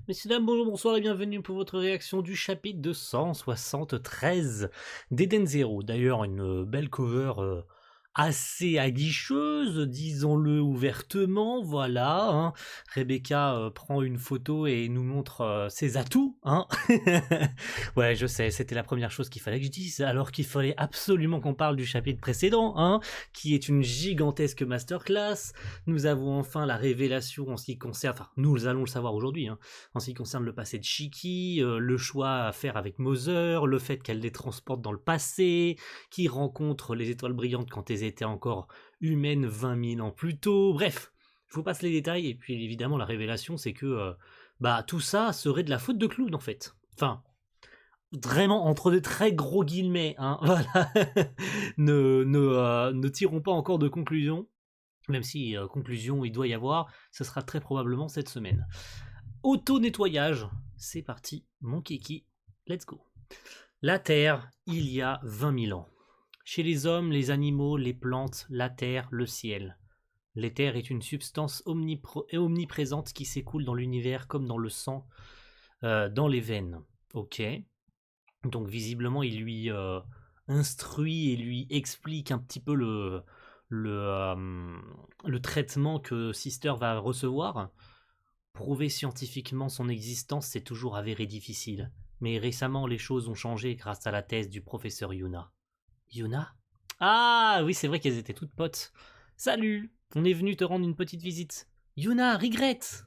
Messieurs, dames, bonjour, bonsoir et bienvenue pour votre réaction du chapitre 273 d'Eden Zero. D'ailleurs, une belle cover assez aguicheuse, disons-le ouvertement, voilà. Rebecca prend une photo et nous montre ses atouts, hein. Ouais, je sais, c'était la première chose qu'il fallait que je dise, alors qu'il fallait absolument qu'on parle du chapitre précédent, hein, qui est une gigantesque masterclass. Nous avons enfin la révélation en ce qui concerne, enfin, nous allons le savoir aujourd'hui, hein, en ce qui concerne le passé de Shiki, le choix à faire avec Mother, le fait qu'elle les transporte dans le passé, qu'ils rencontrent les étoiles brillantes quand elles étaient encore humaines 20 000 ans plus tôt, bref, je vous passe les détails, et puis évidemment la révélation c'est que tout ça serait de la faute de Clown en fait. Enfin, vraiment entre de très gros guillemets, hein, voilà. Ne tirons pas encore de conclusion, même si conclusion il doit y avoir, ce sera très probablement cette semaine. Auto-nettoyage, c'est parti, mon kiki, let's go. La Terre, il y a 20 000 ans. Chez les hommes, les animaux, les plantes, la terre, le ciel. L'éther est une substance omniprésente qui s'écoule dans l'univers comme dans le sang, dans les veines. Ok. Donc visiblement, il lui instruit et lui explique un petit peu le, euh, le traitement que Sister va recevoir. Prouver scientifiquement son existence s'est toujours avéré difficile, mais récemment les choses ont changé grâce à la thèse du professeur Yuna. Yuna? Ah oui, c'est vrai qu'elles étaient toutes potes. Salut, on est venu te rendre une petite visite. Yuna, regrette.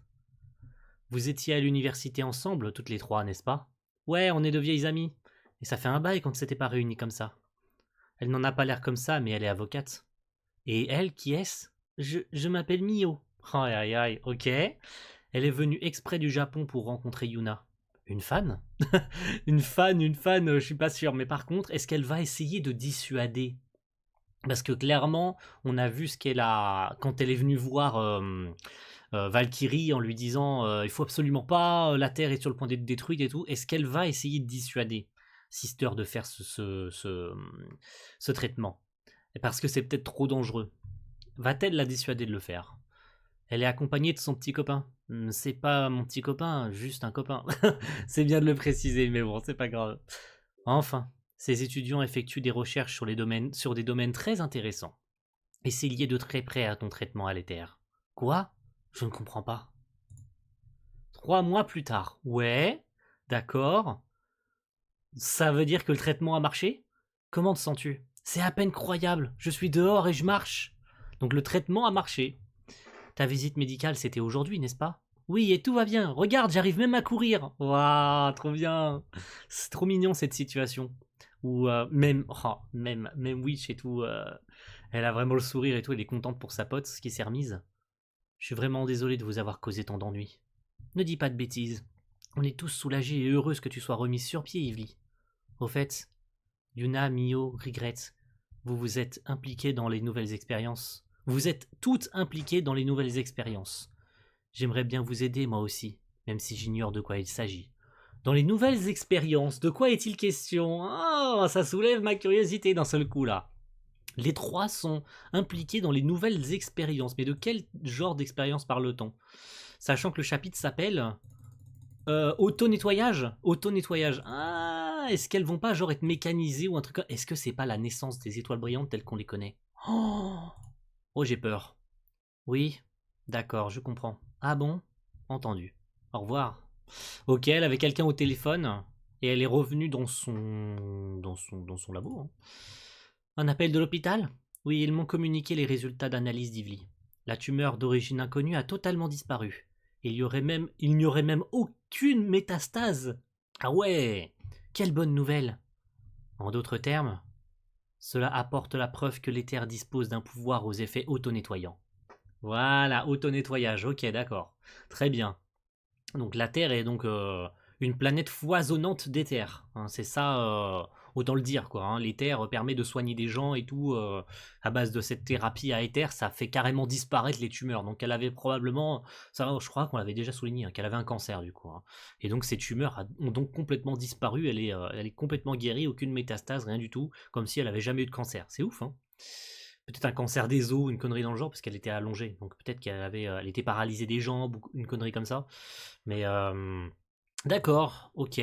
Vous étiez à l'université ensemble, toutes les trois, n'est-ce pas? Ouais, on est de vieilles amies. Et ça fait un bail qu'on ne s'était pas réunis comme ça. Elle n'en a pas l'air comme ça, mais elle est avocate. Et elle, qui est-ce? Je m'appelle Mio. Aïe aïe aïe, ok. Elle est venue exprès du Japon pour rencontrer Yuna. Une fan? Une fan, je suis pas sûr. Mais par contre, est-ce qu'elle va essayer de dissuader? Parce que clairement, on a vu ce qu'elle a quand elle est venue voir Valkyrie en lui disant il faut absolument pas, la Terre est sur le point d'être détruite et tout. Est-ce qu'elle va essayer de dissuader Sister de faire ce traitement? Parce que c'est peut-être trop dangereux. Va-t-elle la dissuader de le faire? Elle est accompagnée de son petit copain. C'est pas mon petit copain, juste un copain. C'est bien de le préciser, mais bon, c'est pas grave. Enfin, ces étudiants effectuent des recherches sur des domaines très intéressants. Et c'est lié de très près à ton traitement à l'éther. Quoi? Je ne comprends pas. 3 mois plus tard. Ouais, d'accord. Ça veut dire que le traitement a marché? Comment te sens-tu? C'est à peine croyable. Je suis dehors et je marche. Donc le traitement a marché. Ta visite médicale, c'était aujourd'hui, n'est-ce pas? Oui, et tout va bien. Regarde, j'arrive même à courir. Waouh, trop bien. C'est trop mignon cette situation. Ou même Witch et tout, elle a vraiment le sourire et tout, elle est contente pour sa pote, ce qui s'est remise. Je suis vraiment désolé de vous avoir causé tant d'ennuis. Ne dis pas de bêtises. On est tous soulagés et heureux que tu sois remise sur pied, Ivy. Au fait, Yuna, Mio, Regrette, vous vous êtes impliqués dans les nouvelles expériences. Vous êtes toutes impliquées dans les nouvelles expériences. J'aimerais bien vous aider, moi aussi, même si j'ignore de quoi il s'agit. Dans les nouvelles expériences, de quoi est-il question? Ah, ça soulève ma curiosité d'un seul coup là. Les trois sont impliqués dans les nouvelles expériences. Mais de quel genre d'expérience parle-t-on? Sachant que le chapitre s'appelle auto-nettoyage. Auto-nettoyage. Ah, est-ce qu'elles vont pas genre être mécanisées ou un truc? Est-ce que c'est pas la naissance des étoiles brillantes telles qu'on les connaît? Oh, j'ai peur. Oui, d'accord, je comprends. Ah bon? Entendu. Au revoir. Ok, elle avait quelqu'un au téléphone et elle est revenue dans son labo, hein. Un appel de l'hôpital? Oui, ils m'ont communiqué les résultats d'analyse d'Ivry. La tumeur d'origine inconnue a totalement disparu. Il n'y aurait même aucune métastase. Ah ouais, quelle bonne nouvelle. En d'autres termes, cela apporte la preuve que l'éther dispose d'un pouvoir aux effets auto-nettoyants. Voilà, auto-nettoyage, ok, d'accord. Très bien. Donc la Terre est donc une planète foisonnante d'éther, hein, c'est ça, autant le dire quoi, hein. L'éther permet de soigner des gens et tout, à base de cette thérapie à éther, ça fait carrément disparaître les tumeurs. Donc elle avait probablement, ça je crois qu'on l'avait déjà souligné, hein, qu'elle avait un cancer du coup, hein. Et donc ces tumeurs ont donc complètement disparu, elle est complètement guérie, aucune métastase, rien du tout, comme si elle avait jamais eu de cancer. C'est ouf, hein. peut-être un cancer des os, une connerie dans le genre, parce qu'elle était allongée. Donc peut-être elle était paralysée des jambes, ou une connerie comme ça. Mais d'accord, ok.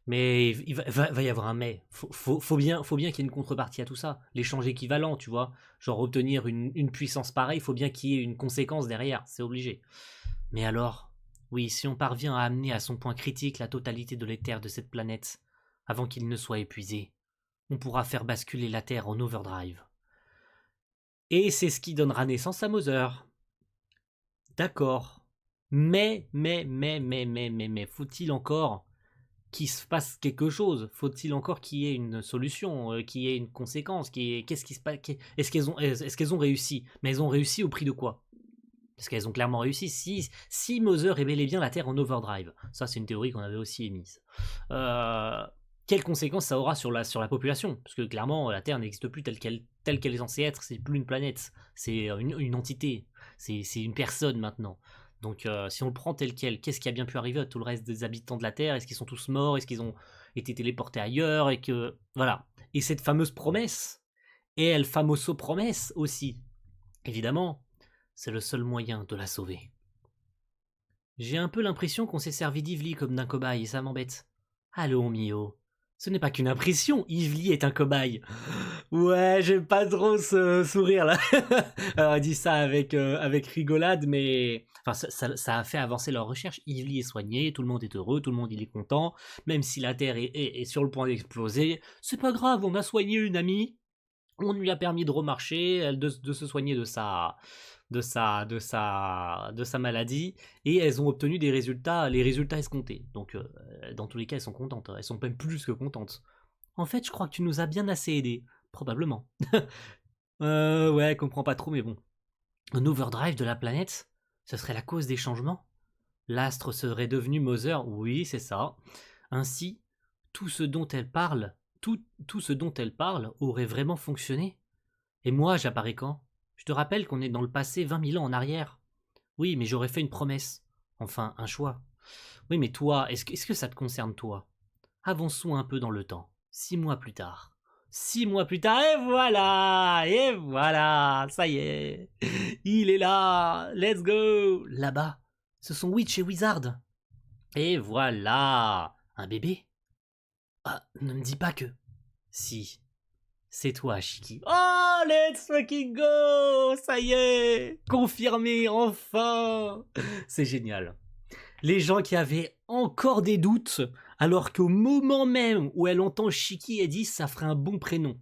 Mais va y avoir un mais. Faut bien qu'il y ait une contrepartie à tout ça. L'échange équivalent, tu vois. Genre obtenir une puissance pareille, il faut bien qu'il y ait une conséquence derrière. C'est obligé. Mais alors, oui, si on parvient à amener à son point critique la totalité de l'éther de cette planète, avant qu'il ne soit épuisé, on pourra faire basculer la Terre en overdrive. Et c'est ce qui donnera naissance à Mother. D'accord. Mais, faut-il encore qu'il se passe quelque chose? Faut-il encore qu'il y ait une solution, qu'il y ait une conséquence? Qu'est-ce qui se passe? Est-ce qu'elles ont réussi? Mais elles ont réussi au prix de quoi? Parce qu'elles ont clairement réussi. Si Mother est bel et bien la Terre en overdrive, ça c'est une théorie qu'on avait aussi émise. Quelles conséquences ça aura sur la population? Parce que clairement, la Terre n'existe plus telle qu'elle est censée être. C'est plus une planète, c'est une entité, c'est une personne maintenant. Donc si on le prend tel quel, qu'est-ce qui a bien pu arriver à tout le reste des habitants de la Terre? Est-ce qu'ils sont tous morts? Est-ce qu'ils ont été téléportés ailleurs? Et que voilà. Et cette fameuse promesse, et El Famoso promesse aussi, évidemment, c'est le seul moyen de la sauver. J'ai un peu l'impression qu'on s'est servi d'Ivli comme d'un cobaye et ça m'embête. Allô, Mio. Ce n'est pas qu'une impression, Ivli est un cobaye. Ouais, j'aime pas trop ce sourire là. Alors, elle dit ça avec rigolade, mais enfin, ça a fait avancer leur recherche. Ivli est soigné, tout le monde est heureux, tout le monde il est content, même si la Terre est sur le point d'exploser. C'est pas grave, on a soigné une amie, on lui a permis de remarcher, de se soigner de sa maladie, et elles ont obtenu les résultats escomptés. Donc, dans tous les cas, elles sont contentes. Elles sont même plus que contentes. En fait, je crois que tu nous as bien assez aidés. Probablement. Ouais, comprends pas trop, mais bon. Un overdrive de la planète, ce serait la cause des changements? L'astre serait devenu Mother? Oui, c'est ça. Ainsi, tout ce dont elle parle, tout ce dont elle parle aurait vraiment fonctionné? Et moi, j'apparais quand? Je te rappelle qu'on est dans le passé 20 000 ans en arrière. Oui, mais j'aurais fait une promesse. Enfin, un choix. Oui, mais toi, est-ce que ça te concerne toi? Avançons un peu dans le temps. 6 mois plus tard. 6 mois plus tard, et voilà, ça y est. Il est là, let's go. Là-bas, ce sont Witch et Wizard. Et voilà, un bébé. Ah, ne me dis pas que... Si, c'est toi, Shiki. Oh, let's fucking go! Ça y est! Confirmé, enfin! C'est génial. Les gens qui avaient encore des doutes, alors qu'au moment même où elle entend Shiki, elle dit ça ferait un bon prénom.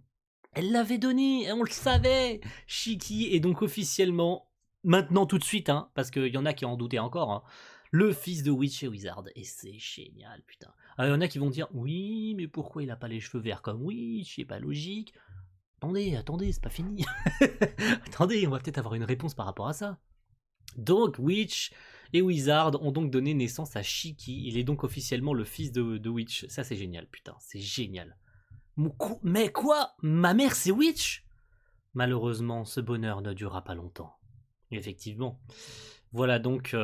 Elle l'avait donné, on le savait! Shiki est donc officiellement, maintenant tout de suite, hein, parce qu'il y en a qui en doutaient encore, hein, le fils de Witch et Wizard. Et c'est génial, putain. Alors il y en a qui vont dire, oui, mais pourquoi il a pas les cheveux verts comme Witch? C'est pas logique. Attendez, c'est pas fini. Attendez, on va peut-être avoir une réponse par rapport à ça. Donc, Witch et Wizard ont donc donné naissance à Shiki. Il est donc officiellement le fils de Witch. Ça, c'est génial, putain, c'est génial. Mais quoi? Ma mère, c'est Witch? Malheureusement, ce bonheur ne durera pas longtemps. Effectivement. Voilà donc...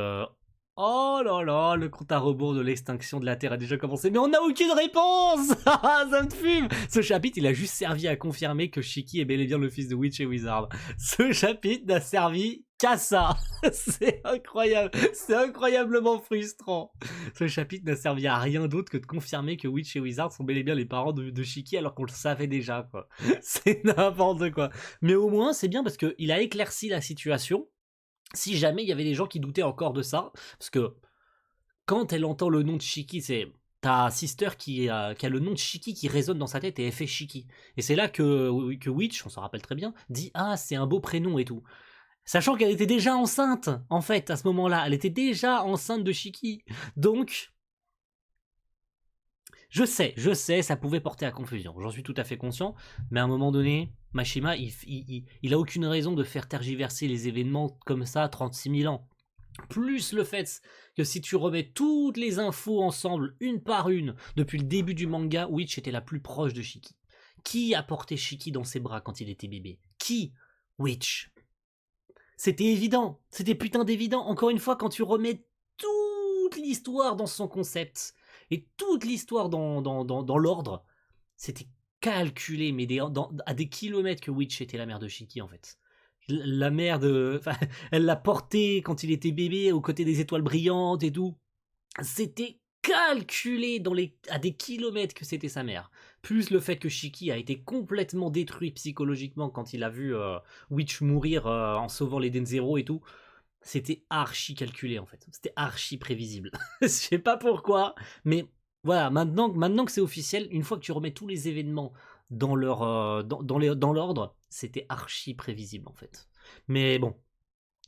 Oh là là, le compte à rebours de l'extinction de la Terre a déjà commencé, mais on n'a aucune réponse. Ça me fume. Ce chapitre, il a juste servi à confirmer que Shiki est bel et bien le fils de Witch et Wizard. Ce chapitre n'a servi qu'à ça. C'est incroyable. C'est incroyablement frustrant. Ce chapitre n'a servi à rien d'autre que de confirmer que Witch et Wizard sont bel et bien les parents de Shiki alors qu'on le savait déjà, quoi. C'est n'importe quoi. Mais au moins, c'est bien parce qu'il a éclairci la situation. Si jamais il y avait des gens qui doutaient encore de ça, parce que quand elle entend le nom de Shiki, c'est ta sister qui a le nom de Shiki qui résonne dans sa tête et elle fait Shiki. Et c'est là que Witch, on s'en rappelle très bien, dit ah c'est un beau prénom et tout. Sachant qu'elle était déjà enceinte, en fait, à ce moment-là. Elle était déjà enceinte de Shiki. Donc, je sais, ça pouvait porter à confusion. J'en suis tout à fait conscient. Mais à un moment donné, Mashima, il a aucune raison de faire tergiverser les événements comme ça 36 000 ans. Plus le fait que si tu remets toutes les infos ensemble, une par une, depuis le début du manga, Witch était la plus proche de Shiki. Qui a porté Shiki dans ses bras quand il était bébé? Qui? Witch. C'était évident. C'était putain d'évident. Encore une fois, quand tu remets toute l'histoire dans son concept, et toute l'histoire dans l'ordre, c'était calculé, mais à des kilomètres que Witch était la mère de Shiki en fait. La mère de... Enfin, elle l'a porté quand il était bébé aux côtés des étoiles brillantes et tout. C'était calculé à des kilomètres que c'était sa mère. Plus le fait que Shiki a été complètement détruit psychologiquement quand il a vu Witch mourir en sauvant les Denzero et tout. C'était archi calculé en fait. C'était archi prévisible. Je sais pas pourquoi, mais voilà, maintenant que c'est officiel, une fois que tu remets tous les événements dans leur dans l'ordre, c'était archi prévisible en fait. Mais bon,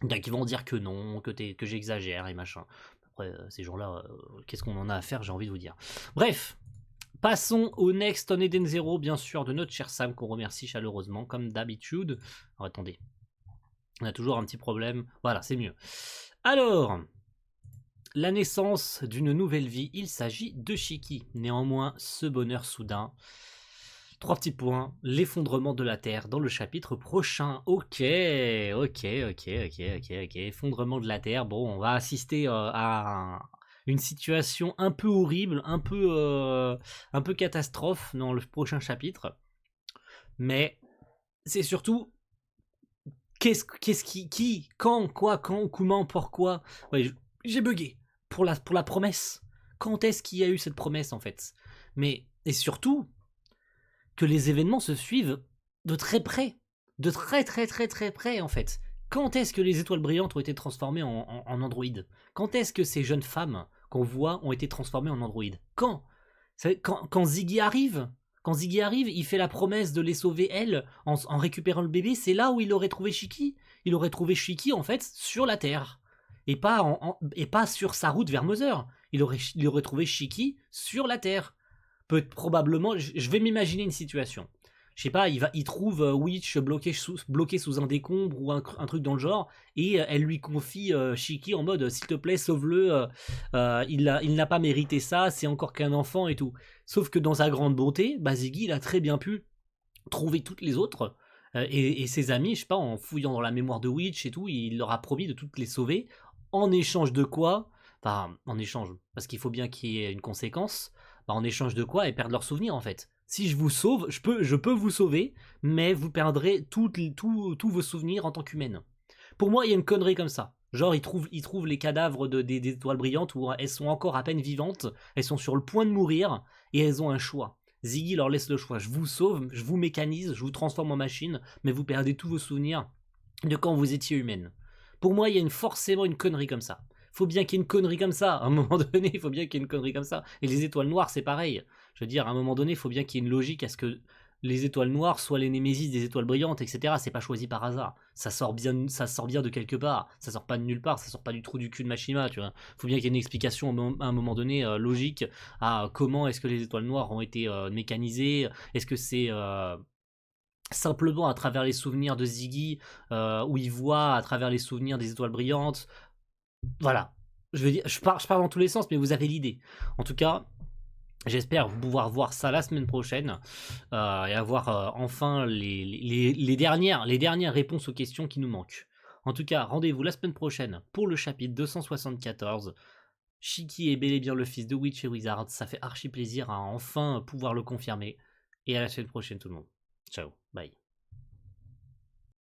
il y en a qui vont dire que non, que j'exagère et machin. Après, ces gens-là, qu'est-ce qu'on en a à faire, j'ai envie de vous dire. Bref, passons au Next on Eden Zero, bien sûr, de notre cher Sam, qu'on remercie chaleureusement, comme d'habitude. Alors, attendez, on a toujours un petit problème. Voilà, c'est mieux. Alors, la naissance d'une nouvelle vie, il s'agit de Shiki. Néanmoins, ce bonheur soudain. 3 petits points, l'effondrement de la Terre dans le chapitre prochain. Ok. Effondrement de la Terre. Bon, on va assister à une situation un peu horrible, un peu catastrophe dans le prochain chapitre. Mais c'est surtout quand, quoi, quand, comment, pourquoi. Ouais, j'ai bugué. Pour la promesse. Quand est-ce qu'il y a eu cette promesse en fait? Mais, et surtout, que les événements se suivent de très près. De très près en fait. Quand est-ce que les étoiles brillantes ont été transformées en androïdes? Quand est-ce que ces jeunes femmes qu'on voit ont été transformées en androïdes? Quand Ziggy arrive? Quand Ziggy arrive, il fait la promesse de les sauver, elles, en récupérant le bébé. C'est là où il aurait trouvé Shiki. Il aurait trouvé Shiki, en fait, sur la Terre. Et pas sur sa route vers Mother. Il aurait trouvé Shiki sur la Terre. Probablement, je vais m'imaginer une situation. Je sais pas, il trouve Witch bloqué sous un décombre ou un truc dans le genre, et elle lui confie Shiki en mode s'il te plaît sauve-le, il n'a pas mérité ça, c'est encore qu'un enfant et tout. Sauf que dans sa grande bonté, Ziggy il a très bien pu trouver toutes les autres et ses amis, je sais pas, en fouillant dans la mémoire de Witch et tout, il leur a promis de toutes les sauver. En échange de quoi? Enfin, en échange, parce qu'il faut bien qu'il y ait une conséquence. En échange de quoi? Et perdre leurs souvenirs en fait. Si je vous sauve, je peux vous sauver, mais vous perdrez tous vos souvenirs en tant qu'humaine. Pour moi, il y a une connerie comme ça. Genre, ils trouvent les cadavres des étoiles brillantes où elles sont encore à peine vivantes, elles sont sur le point de mourir, et elles ont un choix. Ziggy leur laisse le choix. Je vous sauve, je vous mécanise, je vous transforme en machine, mais vous perdez tous vos souvenirs de quand vous étiez humaine. Pour moi, il y a forcément une connerie comme ça. Faut bien qu'il y ait une connerie comme ça. À un moment donné, il faut bien qu'il y ait une connerie comme ça. Et les étoiles noires, c'est pareil. Je veux dire, à un moment donné, il faut bien qu'il y ait une logique à ce que les étoiles noires soient les némésis des étoiles brillantes, etc. C'est pas choisi par hasard. Ça sort bien de quelque part. Ça sort pas de nulle part. Ça sort pas du trou du cul de Machima, tu vois. Faut bien qu'il y ait une explication à un moment donné logique à comment est-ce que les étoiles noires ont été mécanisées. Est-ce que c'est simplement à travers les souvenirs de Ziggy, où il voit à travers les souvenirs des étoiles brillantes. Voilà. Je veux dire, je pars dans tous les sens, mais vous avez l'idée. En tout cas, j'espère pouvoir voir ça la semaine prochaine et avoir enfin les dernières réponses aux questions qui nous manquent. En tout cas, rendez-vous la semaine prochaine pour le chapitre 274. Shiki est bel et bien le fils de Witch et Wizard. Ça fait archi plaisir à enfin pouvoir le confirmer. Et à la semaine prochaine tout le monde. Ciao, bye.